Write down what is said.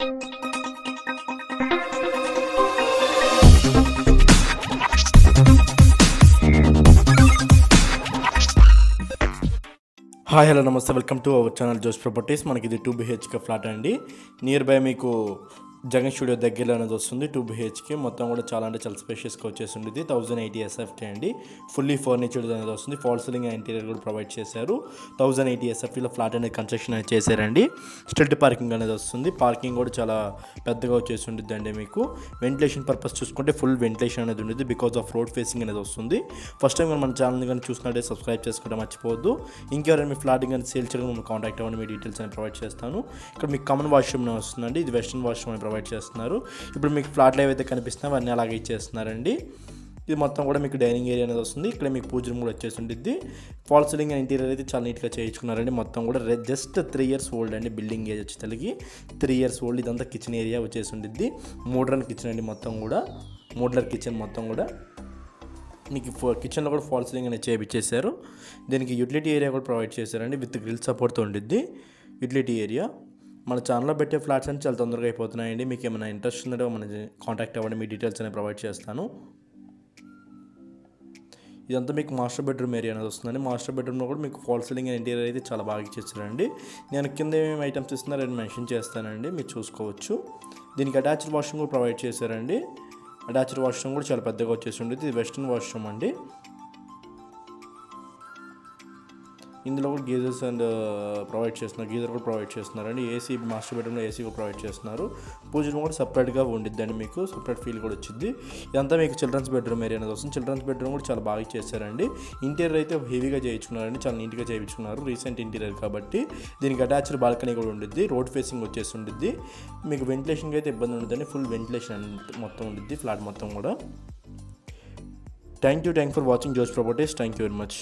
Hi hello నమస్తే, welcome to our channel Jos properties. మనకి ఇది 2 BHK ఫ్లాట్ అండి. నియర్ బై మీకు జగన్ స్టూడియో దగ్గరలో అనేది వస్తుంది. 2 BHK మొత్తం కూడా చాలా అంటే చాలా స్పేషియస్గా వచ్చేసి ఉంది. 1080 SFT అండి. ఫుల్లీ ఫర్నిచర్డ్ అనేది వస్తుంది. ఫాల్ సీలింగ్ అండ్ ఇంటీరియర్ కూడా ప్రొవైడ్ చేశారు. 1080 SFTలో ఫ్లాట్ అనేది కన్స్ట్రక్షన్ అనేది చేశారండి. స్ట్రీట్ పార్కింగ్ అనేది వస్తుంది. పార్కింగ్ కూడా చాలా పెద్దగా వచ్చేసి ఉంటుంది అండి. మీకు వెంటిలేషన్ పర్పస్ చూసుకుంటే ఫుల్ వెంటిలేషన్ అనేది ఉంటుంది బికాజ్ ఆఫ్ రోడ్ ఫేసింగ్ అనేది వస్తుంది. ఫస్ట్ టైం మన ఛానల్ కానీ చూసినట్టే సబ్స్క్రైబ్ చేసుకోవడం మర్చిపోవద్దు. ఇంకెవరైనా మీ ఫ్లాట్ కానీ సేల్ చేయడం మమ్మల్ని కాంటాక్ట్ అవ్వండి. మీ డీటెయిల్స్ అని ప్రొవైడ్ చేస్తాను. ఇక్కడ మీకు కామన్ వాష్రూమ్ వస్తుందండి. ఇది వెస్టర్న్ వాష్రూమ్ అని ప్రొవైడ్ చేస్తున్నారు. ఇప్పుడు మీకు ఫ్లాట్లు ఏవైతే కనిపిస్తున్నాయో అవన్నీ అలాగే ఇచ్చేస్తున్నారండి. ఇది మొత్తం కూడా మీకు డైనింగ్ ఏరియా అనేది వస్తుంది. ఇక్కడ మీకు పూజ రూమ్ కూడా వచ్చేసి ఉంటుంది. ఫాల్ సీలింగ్ అండ్ ఇంటీరియర్ అయితే చాలా నీట్గా చేయించుకున్నారండి. మొత్తం కూడా జస్ట్ 3 years ఓల్డ్ అండి. బిల్డింగ్ ఏజ్ వచ్చి తలకి 3 years ఓల్డ్. ఇదంతా కిచెన్ ఏరియా వచ్చేసి ఉంటుంది. మోడ్రన్ కిచెన్ అండి. మొత్తం కూడా మోడ్యులర్ కిచెన్ మొత్తం కూడా మీకు కిచెన్లో కూడా ఫాల్ సీలింగ్ అనేది చేయించేశారు. దీనికి యూటిలిటీ ఏరియా కూడా ప్రొవైడ్ చేశారండి. విత్ గ్రిల్ సపోర్ట్తో ఉండిద్ది యూటిలిటీ ఏరియా. మన ఛానల్లో పెట్టే ఫ్లాట్స్ అని చాలా తొందరగా అయిపోతున్నాయండి. మీకు ఏమైనా ఇంట్రెస్ట్ ఉందో మన కాంటాక్ట్ అవ్వండి. మీ డీటెయిల్స్ అనేవి ప్రొవైడ్ చేస్తాను. ఇదంతా మీకు మాస్టర్ బెడ్రూమ్ ఏరియా అనేది వస్తుందండి. మాస్టర్ బెడ్రూమ్లో కూడా మీకు ఫాల్ సీలింగ్ అండ్ ఇంటీరియర్ అయితే చాలా బాగా ఇచ్చేసారండి. నేను కింద ఏమేమి ఐటమ్స్ ఇస్తున్నారో నేను మెన్షన్ చేస్తానండి, మీరు చూసుకోవచ్చు. దీనికి అటాచ్డ్ వాష్రూమ్ కూడా ప్రొవైడ్ చేశారండి. అటాచ్డ్ వాష్రూమ్ కూడా చాలా పెద్దగా వచ్చేసి ఉండేది. ఇది వెస్టర్న్ వాష్రూమ్ అండి. ఇందులో కూడా గీజర్స్ అండ్ ప్రొవైడ్ చేస్తున్నారు. గీజర్ కూడా ప్రొవైడ్ చేస్తున్నారండి. ఏసీ మాస్టర్ బెడ్రూమ్లో ఏసీ కూడా ప్రొవైడ్ చేస్తున్నారు. పూజ రూమ్ కూడా సపరేట్గా ఉండిద్దండి. మీకు సపరేట్ ఫీల్ కూడా వచ్చింది. ఇదంతా మీకు చిల్డ్రన్స్ బెడ్రూమ్ ఏరియా అనేది వస్తుంది. చిల్డ్రన్స్ బెడ్రూమ్ కూడా చాలా బాగా చేశారండి. ఇంటీరియర్ అయితే హెవీగా చేయించుకున్నారండి. చాలా నీట్గా చేయించుకున్నారు. రీసెంట్ ఇంటీరియర్ కాబట్టి దీనికి అటాచ్డ్ బాల్కనీ కూడా ఉండిద్ది. రోడ్ ఫేసింగ్ వచ్చేసి ఉండిద్ది. మీకు వెంటిలేషన్కి అయితే ఇబ్బంది ఉండదండి. ఫుల్ వెంటిలేషన్ మొత్తం ఉండిద్ది ఫ్లాట్ మొత్తం కూడా. Thank you for watching Jos properties. Thank you very much.